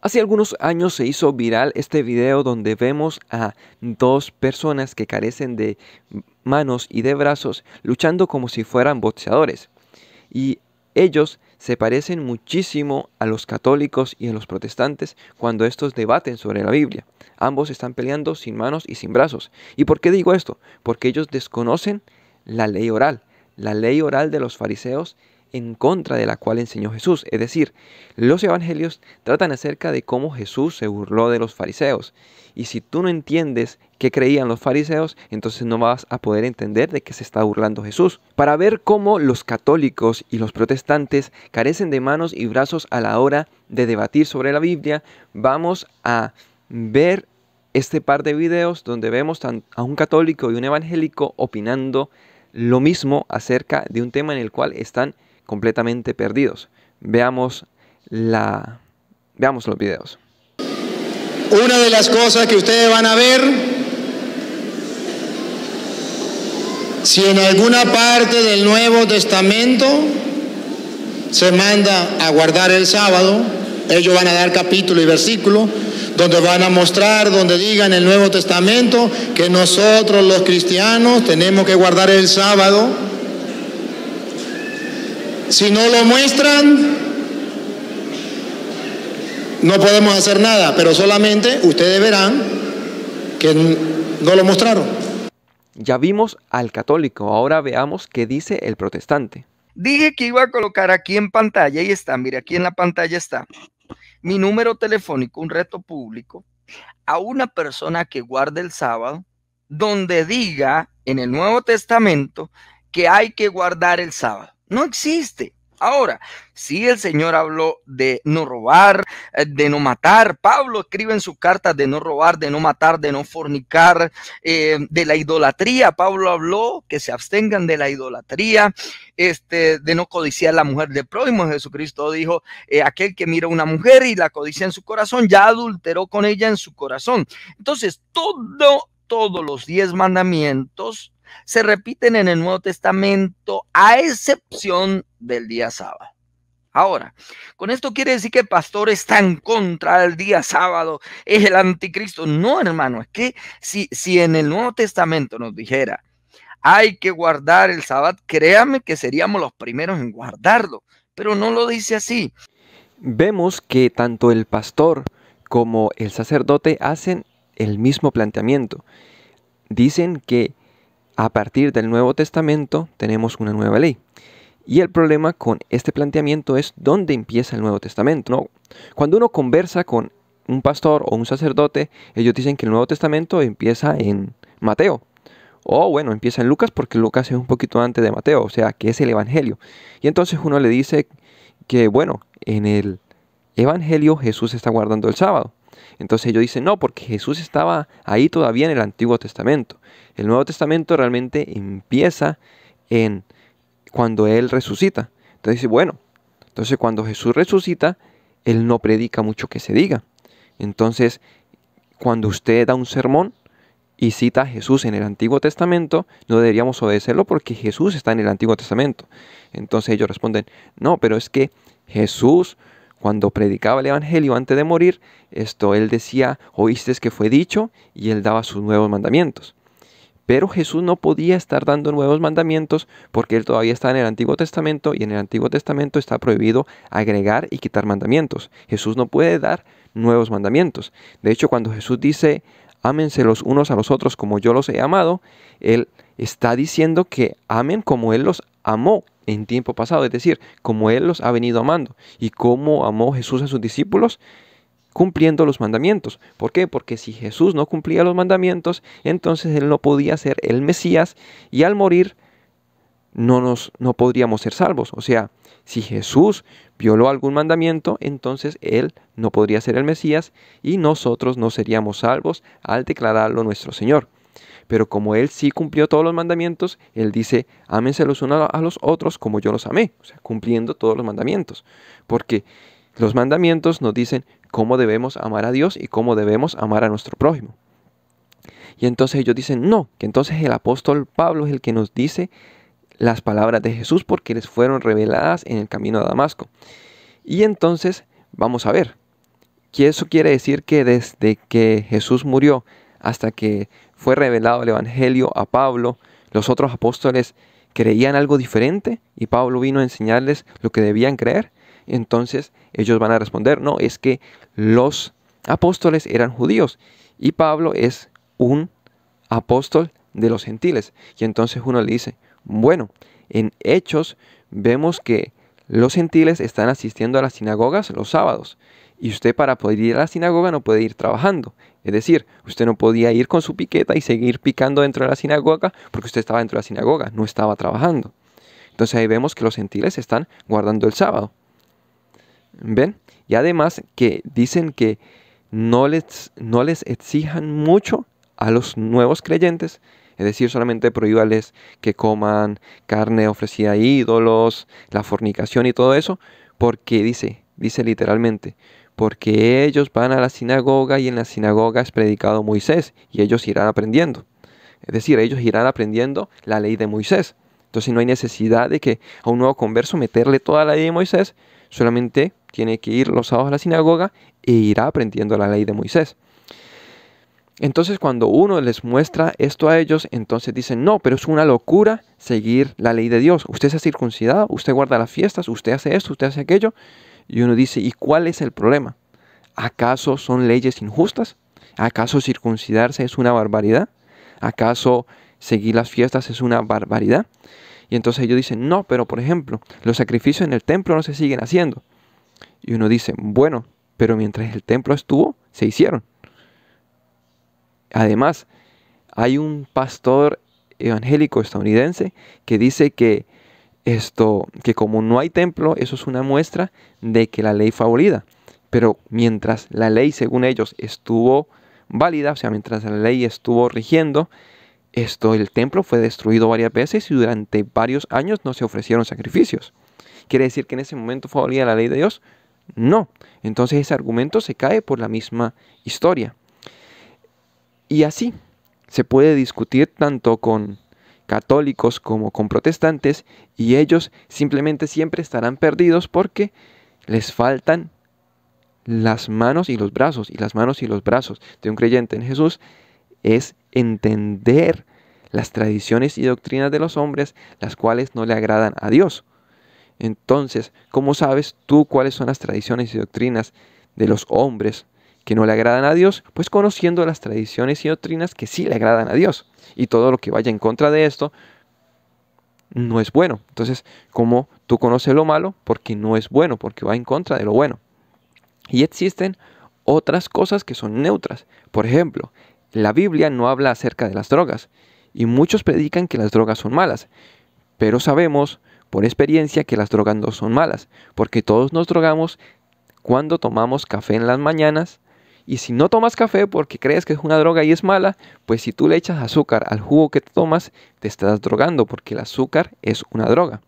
Hace algunos años se hizo viral este video donde vemos a dos personas que carecen de manos y de brazos luchando como si fueran boxeadores. Y ellos se parecen muchísimo a los católicos y a los protestantes cuando estos debaten sobre la Biblia. Ambos están peleando sin manos y sin brazos. ¿Y por qué digo esto? Porque ellos desconocen la ley oral de los fariseos en contra de la cual enseñó Jesús. Es decir, los evangelios tratan acerca de cómo Jesús se burló de los fariseos. Y si tú no entiendes qué creían los fariseos, entonces no vas a poder entender de qué se está burlando Jesús. Para ver cómo los católicos y los protestantes carecen de manos y brazos a la hora de debatir sobre la Biblia, vamos a ver este par de videos donde vemos a un católico y un evangélico opinando lo mismo acerca de un tema en el cual están completamente perdidos. Veamos los videos. Una de las cosas que ustedes van a ver, si en alguna parte del Nuevo Testamento se manda a guardar el sábado, ellos van a dar capítulo y versículo, donde van a mostrar, donde diga en el Nuevo Testamento que nosotros los cristianos tenemos que guardar el sábado. Si no lo muestran, no podemos hacer nada, pero solamente ustedes verán que no lo mostraron. Ya vimos al católico, ahora veamos qué dice el protestante. Dije que iba a colocar aquí en pantalla, ahí está, mire, aquí en la pantalla está mi número telefónico, un reto público, a una persona que guarde el sábado, donde diga en el Nuevo Testamento que hay que guardar el sábado. No existe. Ahora, sí, el Señor habló de no robar, de no matar. Pablo escribe en su carta de no robar, de no matar, de no fornicar, de la idolatría. Pablo habló que se abstengan de la idolatría, de no codiciar a la mujer del prójimo. Jesucristo dijo, aquel que mira a una mujer y la codicia en su corazón, ya adulteró con ella en su corazón. Entonces, todos los 10 mandamientos se repiten en el Nuevo Testamento, a excepción del día sábado. Ahora, con esto quiere decir que el pastor está en contra del día sábado, es el anticristo. No, hermano, es que si en el Nuevo Testamento nos dijera hay que guardar el sábado, créame que seríamos los primeros en guardarlo, pero no lo dice así. Vemos que tanto el pastor como el sacerdote hacen el mismo planteamiento. Dicen que a partir del Nuevo Testamento tenemos una nueva ley. Y el problema con este planteamiento es dónde empieza el Nuevo Testamento, ¿no? Cuando uno conversa con un pastor o un sacerdote, ellos dicen que el Nuevo Testamento empieza en Mateo. O bueno, empieza en Lucas porque Lucas es un poquito antes de Mateo, o sea, que es el Evangelio. Y entonces uno le dice que, bueno, en el Evangelio Jesús está guardando el sábado. Entonces ellos dicen, no, porque Jesús estaba ahí todavía en el Antiguo Testamento. El Nuevo Testamento realmente empieza en cuando Él resucita. Entonces dice, bueno, entonces cuando Jesús resucita, Él no predica mucho que se diga. Entonces, cuando usted da un sermón y cita a Jesús en el Antiguo Testamento, no deberíamos obedecerlo porque Jesús está en el Antiguo Testamento. Entonces ellos responden, no, pero es que Jesús, cuando predicaba el Evangelio antes de morir, Él decía, oíste que fue dicho, y Él daba sus nuevos mandamientos. Pero Jesús no podía estar dando nuevos mandamientos porque Él todavía está en el Antiguo Testamento y en el Antiguo Testamento está prohibido agregar y quitar mandamientos. Jesús no puede dar nuevos mandamientos. De hecho, cuando Jesús dice, ámense los unos a los otros como yo los he amado, Él está diciendo que amen como Él los amó en tiempo pasado, es decir, como Él los ha venido amando. ¿Y cómo amó Jesús a sus discípulos? Cumpliendo los mandamientos. ¿Por qué? Porque si Jesús no cumplía los mandamientos, entonces Él no podía ser el Mesías y al morir no podríamos ser salvos. O sea, si Jesús violó algún mandamiento, entonces Él no podría ser el Mesías y nosotros no seríamos salvos al declararlo nuestro Señor. Pero como Él sí cumplió todos los mandamientos, Él dice, ámense los unos a los otros como yo los amé. O sea, cumpliendo todos los mandamientos. Porque los mandamientos nos dicen cómo debemos amar a Dios y cómo debemos amar a nuestro prójimo. Y entonces ellos dicen, no, que entonces el apóstol Pablo es el que nos dice las palabras de Jesús porque les fueron reveladas en el camino a Damasco. Y entonces vamos a ver que eso quiere decir que desde que Jesús murió hasta que fue revelado el Evangelio a Pablo, los otros apóstoles creían algo diferente y Pablo vino a enseñarles lo que debían creer. Entonces ellos van a responder, no, es que los apóstoles eran judíos y Pablo es un apóstol de los gentiles. Y entonces uno le dice, bueno, en Hechos vemos que los gentiles están asistiendo a las sinagogas los sábados y usted para poder ir a la sinagoga no puede ir trabajando. Es decir, usted no podía ir con su piqueta y seguir picando dentro de la sinagoga porque usted estaba dentro de la sinagoga, no estaba trabajando. Entonces ahí vemos que los gentiles están guardando el sábado. ¿Ven? Y además que dicen que no les exijan mucho a los nuevos creyentes, es decir, solamente prohíbales que coman carne ofrecida a ídolos, la fornicación y todo eso, porque dice literalmente, porque ellos van a la sinagoga y en la sinagoga es predicado Moisés y ellos irán aprendiendo. Es decir, ellos irán aprendiendo la ley de Moisés. Entonces no hay necesidad de que a un nuevo converso meterle toda la ley de Moisés, solamente tiene que ir los sábados a la sinagoga e irá aprendiendo la ley de Moisés. Entonces cuando uno les muestra esto a ellos, entonces dicen, no, pero es una locura seguir la ley de Dios. Usted se ha circuncidado, usted guarda las fiestas, usted hace esto, usted hace aquello. Y uno dice, ¿y cuál es el problema? ¿Acaso son leyes injustas? ¿Acaso circuncidarse es una barbaridad? ¿Acaso seguir las fiestas es una barbaridad? Y entonces ellos dicen, no, pero por ejemplo, los sacrificios en el templo no se siguen haciendo. Y uno dice, bueno, pero mientras el templo estuvo, se hicieron. Además, hay un pastor evangélico estadounidense que dice que como no hay templo, eso es una muestra de que la ley fue abolida. Pero mientras la ley, según ellos, estuvo válida, o sea, mientras la ley estuvo rigiendo, el templo fue destruido varias veces y durante varios años no se ofrecieron sacrificios. ¿Quiere decir que en ese momento fue abolida la ley de Dios? No. Entonces ese argumento se cae por la misma historia. Y así se puede discutir tanto con católicos como con protestantes y ellos simplemente siempre estarán perdidos porque les faltan las manos y los brazos. Y las manos y los brazos de un creyente en Jesús es entender las tradiciones y doctrinas de los hombres, las cuales no le agradan a Dios. Entonces, ¿cómo sabes tú cuáles son las tradiciones y doctrinas de los hombres que no le agradan a Dios? Pues conociendo las tradiciones y doctrinas que sí le agradan a Dios. Y todo lo que vaya en contra de esto no es bueno. Entonces, ¿cómo tú conoces lo malo? Porque no es bueno, porque va en contra de lo bueno. Y existen otras cosas que son neutras. Por ejemplo, la Biblia no habla acerca de las drogas. Y muchos predican que las drogas son malas. Pero sabemos por experiencia que las drogas no son malas. Porque todos nos drogamos cuando tomamos café en las mañanas. Y si no tomas café porque crees que es una droga y es mala, pues si tú le echas azúcar al jugo que te tomas, te estás drogando porque el azúcar es una droga.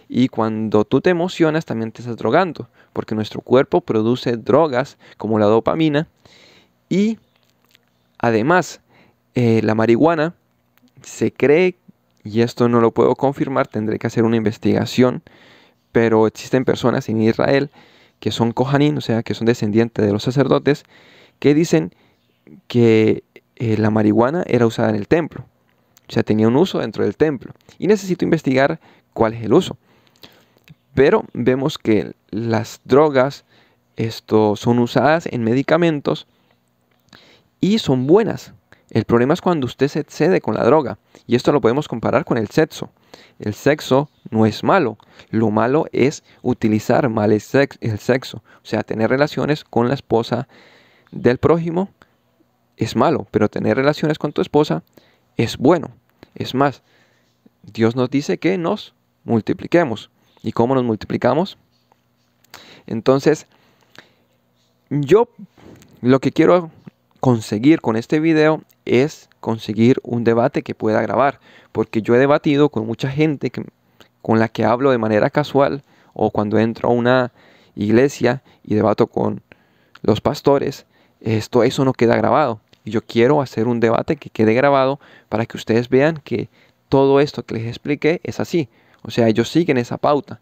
Y cuando tú te emocionas también te estás drogando, porque nuestro cuerpo produce drogas como la dopamina. Y además, la marihuana se cree, y esto no lo puedo confirmar, tendré que hacer una investigación, pero existen personas en Israel que son kohanim, o sea, que son descendientes de los sacerdotes, que dicen que la marihuana era usada en el templo. O sea, tenía un uso dentro del templo. Y necesito investigar cuál es el uso. Pero vemos que las drogas son usadas en medicamentos y son buenas. El problema es cuando usted se excede con la droga. Y esto lo podemos comparar con el sexo. El sexo no es malo. Lo malo es utilizar mal el sexo. O sea, tener relaciones con la esposa del prójimo es malo. Pero tener relaciones con tu esposa es bueno. Es más, Dios nos dice que nos multipliquemos. ¿Y cómo nos multiplicamos? Entonces, yo lo que quiero conseguir con este video es conseguir un debate que pueda grabar, porque yo he debatido con mucha gente con la que hablo de manera casual o cuando entro a una iglesia y debato con los pastores, eso no queda grabado. Y yo quiero hacer un debate que quede grabado para que ustedes vean que todo esto que les expliqué es así. O sea, ellos siguen esa pauta.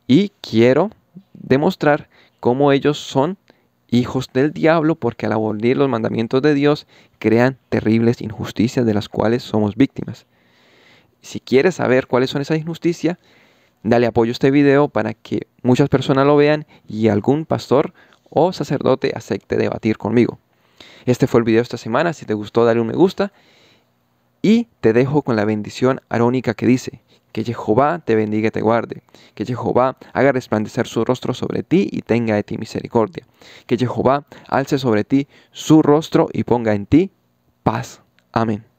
Y quiero demostrar cómo ellos son hijos del diablo, porque al abolir los mandamientos de Dios crean terribles injusticias de las cuales somos víctimas. Si quieres saber cuáles son esas injusticias, dale apoyo a este video para que muchas personas lo vean y algún pastor o sacerdote acepte debatir conmigo. Este fue el video de esta semana. Si te gustó, dale un me gusta. Y te dejo con la bendición arónica que dice: que Jehová te bendiga y te guarde. Que Jehová haga resplandecer su rostro sobre ti y tenga de ti misericordia. Que Jehová alce sobre ti su rostro y ponga en ti paz. Amén.